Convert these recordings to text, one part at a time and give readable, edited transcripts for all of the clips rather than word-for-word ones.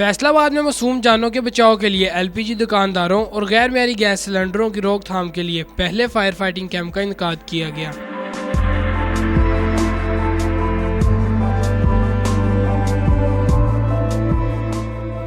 फैसलाबाद में मासूम जानों के बचाव के लिए एलपीजी दुकानदारों और गैर मेयारी गैस सिलेंडरों की रोकथाम के लिए पहले फायर फाइटिंग कैंप का इनेकाद किया गया।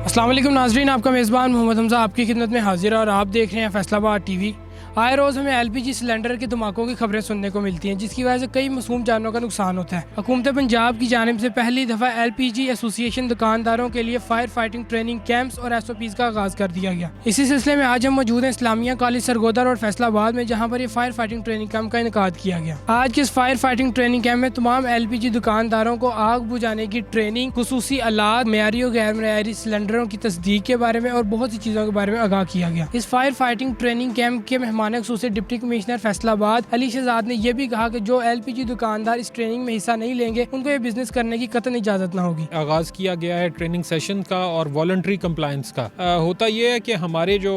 अस्सलाम वालेकुम नाजरीन, आपका मेज़बान मोहम्मद हमजा आपकी खिदमत में हाजिर है और आप देख रहे हैं फैसलाबाद टीवी। आए रोज़ हमें एलपीजी सिलेंडर के धमाकों की खबरें सुनने को मिलती हैं, जिसकी वजह से कई मासूम जानों का नुकसान होता है। हुकूमत पंजाब की जानिब से पहली दफ़ा एलपीजी एसोसिएशन दुकानदारों के लिए फायर फाइटिंग ट्रेनिंग कैंप्स और SOPs का आगाज़ कर दिया गया। इसी सिलसिले में आज हम मौजूद हैं इस्लामिया कॉलेज सरगोदा और फैसलाबाद में, जहाँ पर ये फायर फाइटिंग ट्रेनिंग कैंप का इनेकाद किया गया। आज के इस फायर फाइटिंग ट्रेनिंग कैंप में तमाम एलपीजी दुकानदारों को आग बुझाने की ट्रेनिंग, खुसूसी आलात, मेयारी और गैर मेयारी सिलेंडरों की तस्दीक के बारे में और बहुत सी चीज़ों के बारे में आगाह किया गया। इस फायर फाइटिंग ट्रेनिंग कैंप के मेहमान खुसूसी डिप्टी कमिश्नर फैसलाबाद अली शहजाद ने यह भी कहा कि जो एलपीजी दुकानदार इस ट्रेनिंग में हिस्सा नहीं लेंगे उनको ये बिजनेस करने की कतई इजाजत ना होगी। आगाज किया गया है ट्रेनिंग सेशन का और वॉलंटरी कंप्लायंस का। होता यह है कि हमारे जो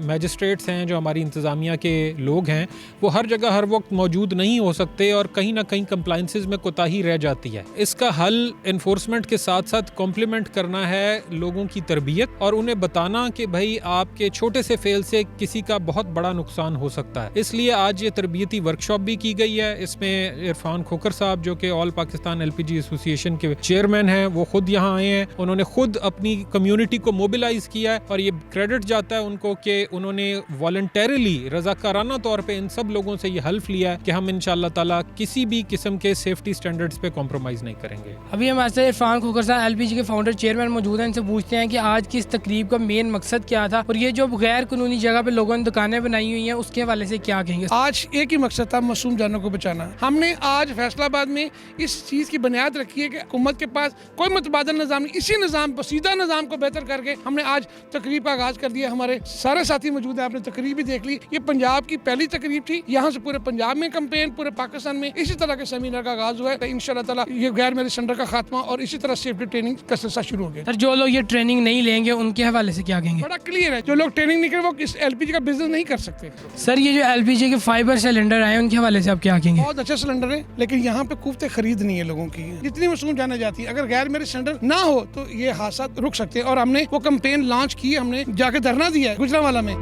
मैजिस्ट्रेट्स हैं, जो हमारी इंतज़ामिया के लोग हैं, वो हर जगह हर वक्त मौजूद नहीं हो सकते और कहीं ना कहीं कंप्लायंसेस में कोताही रह जाती है। इसका हल इन्फोर्समेंट के साथ साथ कॉम्प्लीमेंट करना है लोगों की तरबियत और उन्हें बताना कि भाई आपके छोटे से फेल से किसी का बहुत बड़ा नुकसान हो सकता है। इसलिए आज ये तरबियती वर्कशॉप भी की गई है। इसमें इरफान खोकर साहब, जो कि ऑल पाकिस्तान एलपीजी एसोसिएशन के चेयरमैन हैं, वो खुद यहाँ आए हैं। उन्होंने खुद अपनी कम्युनिटी को मोबिलाइज किया है और ये क्रेडिट जाता है उनको कि उन्होंने वॉलंटरीली, रज़ाकाराना तौर पे इन सब लोगों से ये हल्फ लिया है कि हम इंशाअल्लाह ताला किसी भी किस्म के सेफ्टी स्टैंडर्ड्स पे कॉम्प्रोमाइज नहीं करेंगे। अभी हमारे साथ इरफान खोकर साहब एलपीजी के फाउंडर चेयरमैन मौजूद हैं। इनसे पूछते हैं कि आज की इस तकरीब का मेन मकसद क्या था और ये जो गैर कानूनी जगह पे लोगों ने दुकानें बनाई हुई हैं उसके हवाले से क्या कहेंगे। आज एक ही मकसद था, मासूम जानों को बचाना। हमने आज फैसलाबाद में इस चीज की बुनियाद रखी है कि हुकूमत के पास कोई मुतबादल निज़ाम नहीं, इसी निज़ाम पसीदा निज़ाम को बेहतर करके हमने आज तकरीब का आगाज कर दिया। हमारे सारे साथी मौजूद हैं, आपने तकरीब भी देख ली। ये पंजाब की पहली तकरीब थी, यहाँ से पूरे पंजाब में कैंपेन, पूरे पाकिस्तान में इसी तरह के सेमिनार का आगाज हुआ है। इंशाअल्लाह ताला ये गैर मेरे सिलेंडर का खात्मा और इसी तरह सेफ्टी ट्रेनिंग का सिलसिला शुरू हो गया। सर, जो लोग ये ट्रेनिंग नहीं लेंगे उनके हवाले से क्या कहेंगे। बड़ा क्लियर है, जो लोग ट्रेनिंग नहीं करें वो इस एलपीजी का बिजनेस नहीं कर सकते। सर, ये जो एलपीजी के फाइबर सिलेंडर आए उनके हवाले से आप क्या कहेंगे। बहुत अच्छे सिलेंडर है, लेकिन यहाँ पे कुफ्ते खरीद नहीं है लोगों की, जितनी मासूम जाने जाती है। अगर गैर मेरे सिलेंडर ना हो तो ये हादसा रुक सकते हैं और हमने वो कैंपेन लॉन्च की, हमने जाके धरना दिया है गुजरांवाला में।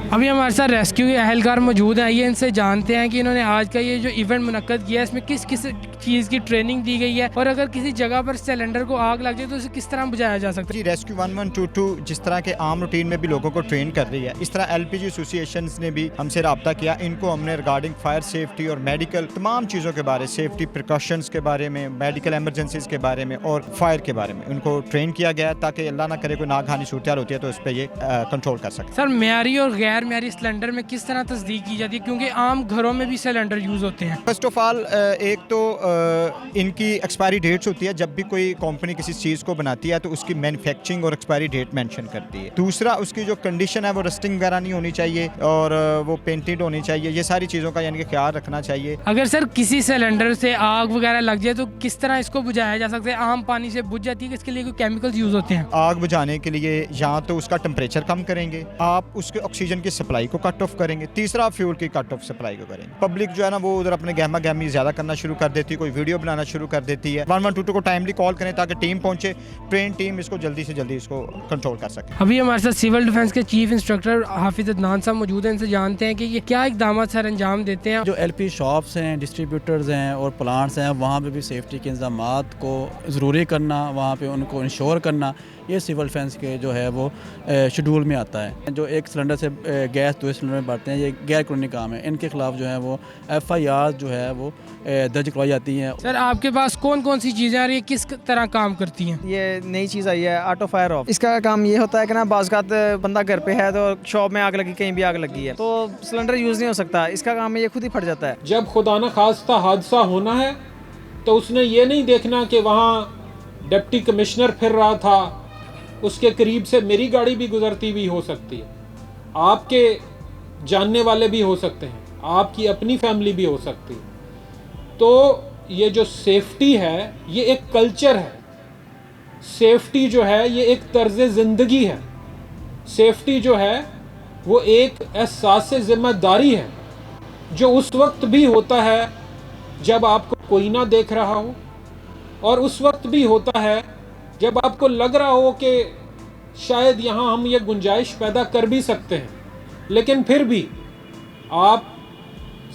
अभी हमारे साथ रेस्क्यू के अहलकार मौजूद हैं। आइए इनसे जानते हैं कि इन्होंने आज का ये जो इवेंट मुनक्कद किया है इसमें किस किस चीज़ की ट्रेनिंग दी गई है और अगर किसी जगह पर सिलेंडर को आग लग जाए तो उसे किस तरह बुझाया जा सकता है। जी, रेस्क्यू 1122 जिस तरह के आम रूटीन में भी लोगों को ट्रेन कर रही है, इस तरह एलपीजी एसोसिएशन ने भी हमसे रब्ता किया। इनको हमने रिगार्डिंग फायर सेफ्टी और मेडिकल तमाम चीज़ों के बारे, सेफ्टी प्रिकॉशंस के बारे में, मेडिकल एमरजेंसीज के बारे में और फायर के बारे में उनको ट्रेन किया गया ताकि अल्लाह ना करे कोई नागहानी सूरत होती है तो उस पर ये कंट्रोल कर सके। सर, मेयारी और गैर मेयारी सिलेंडर में किस तरह तस्दीक की जाती है, क्योंकि आम घरों में भी सिलेंडर यूज़ होते हैं। फर्स्ट ऑफ ऑल एक तो इनकी एक्सपायरी डेट्स होती है। जब भी कोई कंपनी किसी चीज़ को बनाती है तो उसकी मैन्युफैक्चरिंग और एक्सपायरी डेट मेंशन करती है। दूसरा, उसकी जो कंडीशन है वो रस्टिंग वगैरह नहीं होनी चाहिए और वो पेंटेड होनी चाहिए। ये सारी चीज़ों का यानी कि ख्याल रखना चाहिए। अगर सर किसी सिलेंडर से आग वगैरह लग जाए तो किस तरह इसको बुझाया जा सकता है। आम पानी से बुझ जाती है, इसके लिए कोई केमिकल्स यूज़ होते हैं। आग बुझाने के लिए या तो उसका टेम्परेचर कम करेंगे, आप उसके ऑक्सीजन की सप्लाई को कट ऑफ करेंगे, तीसरा फ्यूल की कट ऑफ सप्लाई को करेंगे। पब्लिक जो है ना वो उधर अपने गहमा गहमी ज़्यादा करना शुरू कर देती है, कोई वीडियो बनाना शुरू कर देती है। 1122 को टाइमली कॉल करें ताकि टीम पहुंचे, ट्रेन टीम इसको जल्दी से जल्दी इसको कंट्रोल कर सके। अभी हमारे साथ सिविल डिफेंस के चीफ इंस्ट्रक्टर हाफिज अदनान साहब मौजूद हैं। इनसे जानते हैं कि ये क्या इकदाम सर अंजाम देते हैं। जो एलपी शॉप्स हैं, डिस्ट्रीब्यूटर्स हैं और प्लांट्स हैं, वहाँ पे भी सेफ्टी के इंतजामात को ज़रूरी करना, वहाँ पे उनको इंश्योर करना, ये सिविल डिफेंस के जो है वो शेड्यूल में आता है। जो एक सिलेंडर से गैस दूसरे सिलेंडर में बढ़ते हैं, ये गैर कानूनी काम है। इनके खिलाफ जो है वो FIR जो है वो दर्ज करवाई जाती हैं। सर, आपके पास कौन कौन सी चीज़ें आ रही है, किस तरह काम करती हैं। ये नई चीज़ आई है, ऑटो फायर ऑफ। इसका काम ये होता है कि ना बाज़-औक़ात बंदा घर पे है तो शॉप में आग लगी, कहीं भी आग लगी है तो सिलेंडर यूज़ नहीं हो सकता। इसका काम है ये खुद ही फट जाता है। जब खुदा न खास्ता हादसा होना है तो उसने ये नहीं देखना कि वहाँ डिप्टी कमिश्नर फिर रहा था, उसके करीब से मेरी गाड़ी भी गुजरती हुई हो सकती है, आपके जानने वाले भी हो सकते हैं, आपकी अपनी फैमिली भी हो सकती है। तो ये जो सेफ्टी है ये एक कल्चर है, सेफ्टी जो है ये एक तर्ज ज़िंदगी है, सेफ्टी जो है वो एक एहसास ज़िम्मेदारी है जो उस वक्त भी होता है जब आपको कोई ना देख रहा हो, और उस वक्त भी होता है जब आपको लग रहा हो कि शायद यहाँ हम ये गुंजाइश पैदा कर भी सकते हैं, लेकिन फिर भी आप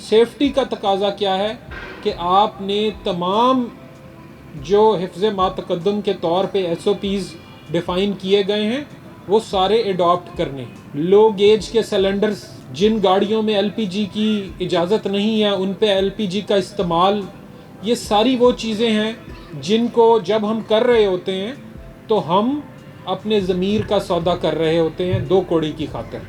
सेफ्टी का तकाजा क्या है कि आपने तमाम जो हिफ्ज़ मातक़द्दुम के तौर पे SOPs डिफ़ाइन किए गए हैं वो सारे अडॉप्ट करने। लो गेज के सिलेंडर्स, जिन गाड़ियों में LPG की इजाज़त नहीं है उन पे LPG का इस्तेमाल, ये सारी वो चीज़ें हैं जिनको जब हम कर रहे होते हैं तो हम अपने ज़मीर का सौदा कर रहे होते हैं 2 कौड़ी की खातिर,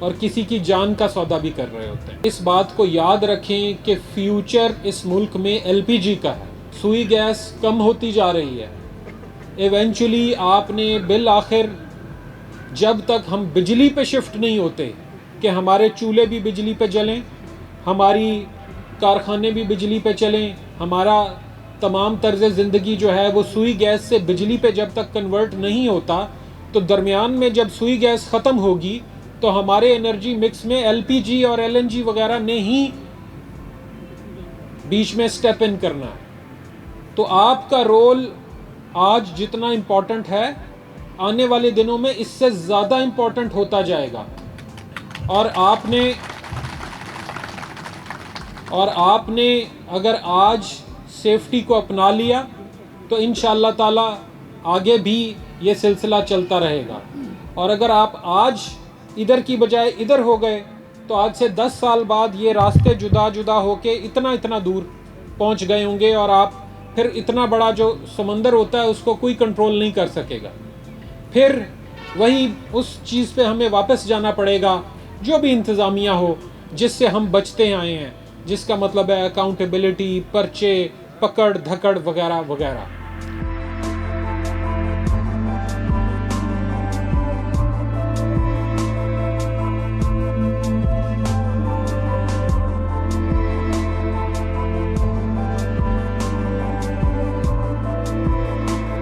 और किसी की जान का सौदा भी कर रहे होते हैं। इस बात को याद रखें कि फ्यूचर इस मुल्क में LPG का है। सुई गैस कम होती जा रही है। इवेंचुअली आपने बिल आखिर, जब तक हम बिजली पे शिफ्ट नहीं होते कि हमारे चूल्हे भी बिजली पे जलें, हमारी कारखाने भी बिजली पे चलें, हमारा तमाम तर्ज ज़िंदगी जो है वो सुई गैस से बिजली पे जब तक कन्वर्ट नहीं होता, तो दरमियान में जब सुई गैस ख़त्म होगी तो हमारे एनर्जी मिक्स में LPG और LNG वगैरह ने ही बीच में स्टेप इन करना है। तो आपका रोल आज जितना इम्पोर्टेंट है, आने वाले दिनों में इससे ज़्यादा इम्पोर्टेंट होता जाएगा। और आपने अगर आज सेफ्टी को अपना लिया तो इंशाअल्लाह ताला आगे भी ये सिलसिला चलता रहेगा। और अगर आप आज इधर की बजाय इधर हो गए तो आज से 10 साल बाद ये रास्ते जुदा जुदा होके इतना दूर पहुंच गए होंगे, और आप फिर इतना बड़ा जो समंदर होता है उसको कोई कंट्रोल नहीं कर सकेगा। फिर वही उस चीज़ पे हमें वापस जाना पड़ेगा जो भी इंतज़ामिया हो जिससे हम बचते आए हैं, जिसका मतलब है अकाउंटेबिलिटी, पर्चे, पकड़ धकड़ वगैरह वगैरह।